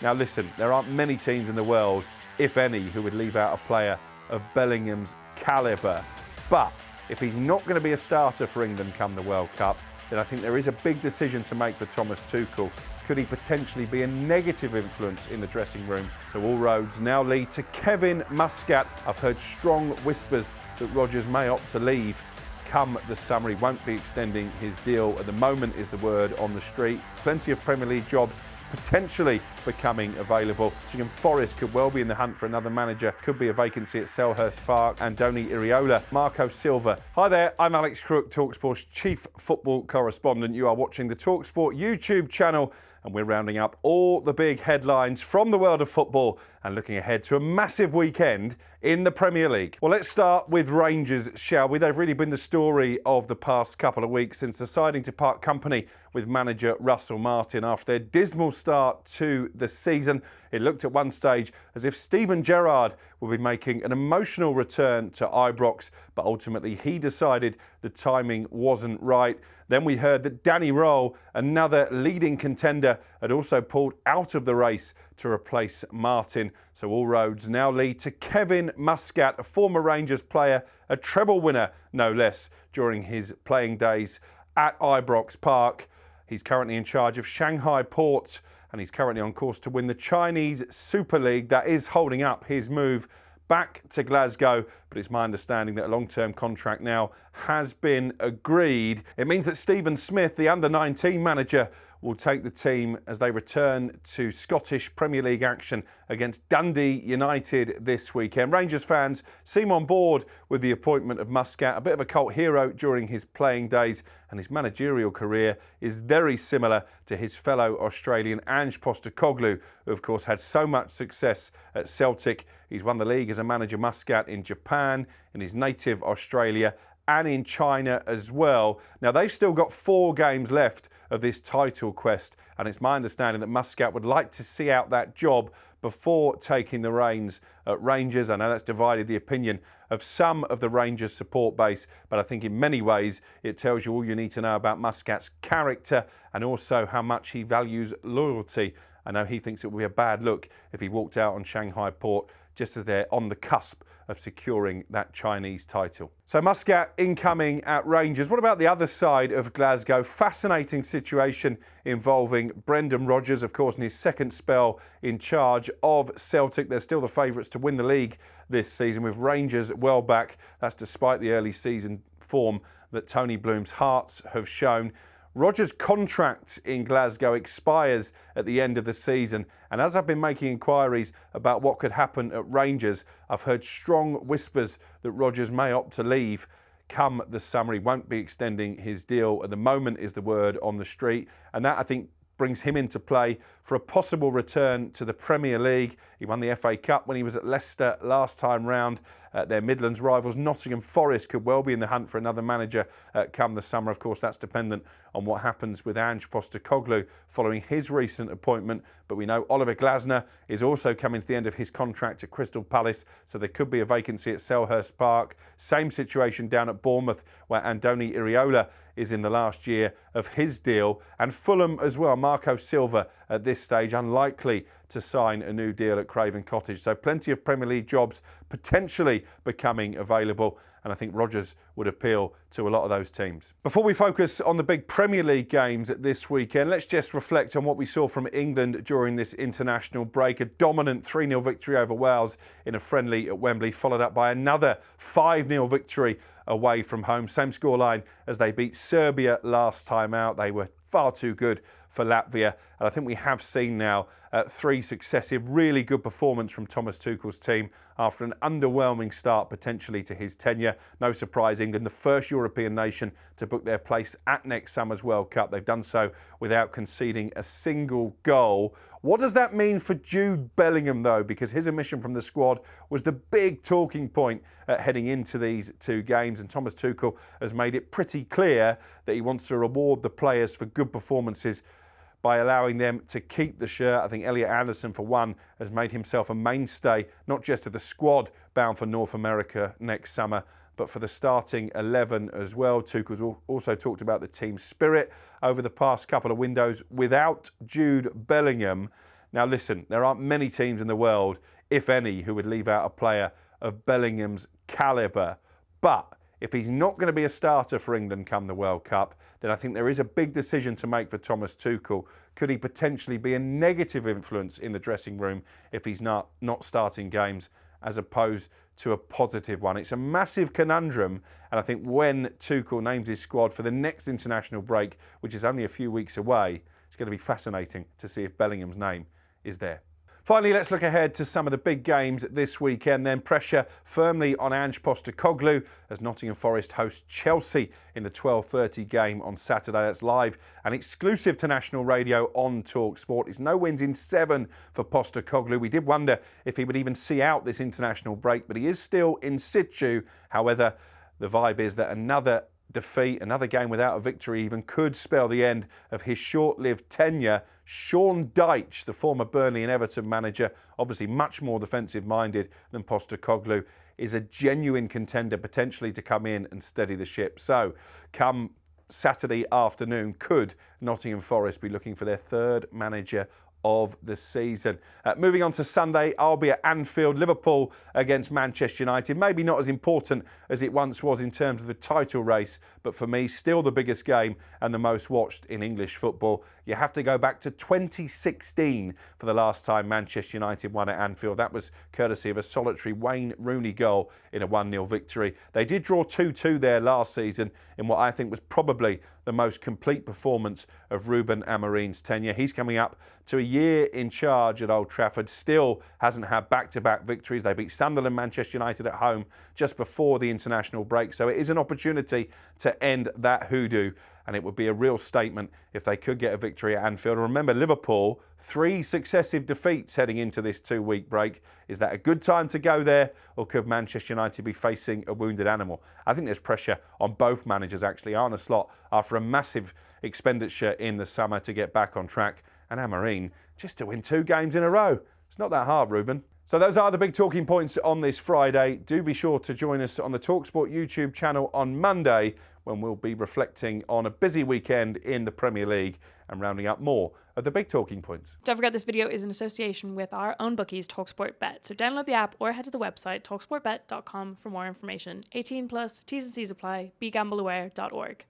Now listen, there aren't many teams in the world, if any, who would leave out a player of Bellingham's calibre. But if he's not going to be a starter for England come the World Cup, then I think there is a big decision to make for Thomas Tuchel. Could he potentially be a negative influence in the dressing room? So all roads now lead to Kevin Muscat. I've heard strong whispers that Rodgers may opt to leave come the summer. He won't be extending his deal at the moment, is the word on the street. Plenty of Premier League jobs potentially becoming available. Nottingham Forest could well be in the hunt for another manager. Could be a vacancy at Selhurst Park. Andoni Iraola, Marco Silva. Hi there, I'm Alex Crook, talkSPORT's Chief Football Correspondent. You are watching the talkSPORT YouTube channel, and we're rounding up all the big headlines from the world of football and looking ahead to a massive weekend in the Premier League. Well, let's start with Rangers, shall we? They've really been the story of the past couple of weeks since deciding to part company with manager Russell Martin after their dismal start to the season. It looked at one stage as if Steven Gerrard would be making an emotional return to Ibrox, but ultimately he decided the timing wasn't right. Then we heard that Danny Rowe, another leading contender, had also pulled out of the race to replace Martin. So all roads now lead to Kevin Muscat, a former Rangers player, a treble winner, no less, during his playing days at Ibrox Park. He's currently in charge of Shanghai Port, and he's currently on course to win the Chinese Super League. That is holding up his move back to Glasgow, but it's my understanding that a long-term contract now has been agreed. It means that Stephen Smith, the under-19 manager, will take the team as they return to Scottish Premier League action against Dundee United this weekend. Rangers fans seem on board with the appointment of Muscat, a bit of a cult hero during his playing days, and his managerial career is very similar to his fellow Australian Ange Postecoglou, who of course had so much success at Celtic. He's won the league as a manager, Muscat, in Japan, in his native Australia, and in China as well. Now, they've still got 4 games left of this title quest, and it's my understanding that Muscat would like to see out that job before taking the reins at Rangers. I know that's divided the opinion of some of the Rangers support base, but I think in many ways it tells you all you need to know about Muscat's character and also how much he values loyalty. I know he thinks it would be a bad look if he walked out on Shanghai Port just as they're on the cusp of securing that Chinese title. So Muscat incoming at Rangers. What about the other side of Glasgow? Fascinating situation involving Brendan Rodgers, of course, in his second spell in charge of Celtic. They're still the favourites to win the league this season, with Rangers well back. That's despite the early season form that Tony Bloom's Hearts have shown. Rodgers' contract in Glasgow expires at the end of the season, and as I've been making inquiries about what could happen at Rangers, I've heard strong whispers that Rodgers may opt to leave come the summer. He won't be extending his deal at the moment, is the word on the street, and that, I think, brings him into play for a possible return to the Premier League. He won the FA Cup when he was at Leicester last time round. Their Midlands rivals, Nottingham Forest, could well be in the hunt for another manager come the summer. Of course, that's dependent on what happens with Ange Postecoglou following his recent appointment. But we know Oliver Glasner is also coming to the end of his contract at Crystal Palace, so there could be a vacancy at Selhurst Park. Same situation down at Bournemouth, where Andoni Iraola is in the last year of his deal. And Fulham as well, Marco Silva at this stage unlikely to sign a new deal at Craven Cottage. So plenty of Premier League jobs potentially becoming available, and I think Rodgers would appeal to a lot of those teams. Before we focus on the big Premier League games this weekend, let's just reflect on what we saw from England during this international break. A dominant 3-0 victory over Wales in a friendly at Wembley, followed up by another 5-0 victory away from home. Same scoreline as they beat Serbia last time out. They were far too good for Latvia, and I think we have seen now 3 successive really good performances from Thomas Tuchel's team after an underwhelming start potentially to his tenure. No surprise, England, the first European nation to book their place at next summer's World Cup. They've done so without conceding a single goal. What does that mean for Jude Bellingham, though? Because his omission from the squad was the big talking point heading into these 2 games, and Thomas Tuchel has made it pretty clear that he wants to reward the players for good performances by allowing them to keep the shirt. I think Elliot Anderson, for one, has made himself a mainstay, not just of the squad bound for North America next summer, but for the starting 11 as well. Tuchel's also talked about the team spirit over the past couple of windows without Jude Bellingham. Now listen, there aren't many teams in the world, if any, who would leave out a player of Bellingham's calibre. But if he's not going to be a starter for England come the World Cup, then I think there is a big decision to make for Thomas Tuchel. Could he potentially be a negative influence in the dressing room if he's not starting games, as opposed to a positive one? It's a massive conundrum, and I think when Tuchel names his squad for the next international break, which is only a few weeks away, it's going to be fascinating to see if Bellingham's name is there. Finally, let's look ahead to some of the big games this weekend. Then pressure firmly on Ange Postecoglou as Nottingham Forest host Chelsea in the 12:30 game on Saturday. That's live and exclusive to national radio on talkSPORT. It's no wins in 7 for Postecoglou. We did wonder if he would even see out this international break, but he is still in situ. However, the vibe is that another defeat, another game without a victory even, could spell the end of his short-lived tenure. Sean Dyche, the former Burnley and Everton manager, obviously much more defensive-minded than Postecoglou, is a genuine contender potentially to come in and steady the ship. So, come Saturday afternoon, could Nottingham Forest be looking for their 3rd manager of the season? Moving on to Sunday, I'll be at Anfield, Liverpool against Manchester United. Maybe not as important as it once was in terms of the title race, but for me, still the biggest game and the most watched in English football. You have to go back to 2016 for the last time Manchester United won at Anfield. That was courtesy of a solitary Wayne Rooney goal in a 1-0 victory. They did draw 2-2 there last season in what I think was probably the most complete performance of Ruben Amorim's tenure. He's coming up to a year in charge at Old Trafford, still hasn't had back-to-back victories. They beat Sunderland, Manchester United at home just before the international break. So it is an opportunity to end that hoodoo, and it would be a real statement if they could get a victory at Anfield. And remember, Liverpool, 3 successive defeats heading into this 2-week break. Is that a good time to go there, or could Manchester United be facing a wounded animal? I think there's pressure on both managers, actually. Arne Slot, after a massive expenditure in the summer to get back on track, and Amorim just to win 2 games in a row. It's not that hard, Ruben. So those are the big talking points on this Friday. Do be sure to join us on the talkSPORT YouTube channel on Monday, when we'll be reflecting on a busy weekend in the Premier League and rounding up more of the big talking points. Don't forget, this video is in association with our own bookies, talkSPORT Bet. So download the app or head to the website talksportbet.com for more information. 18+, T's and C's apply. BeGambleAware.org.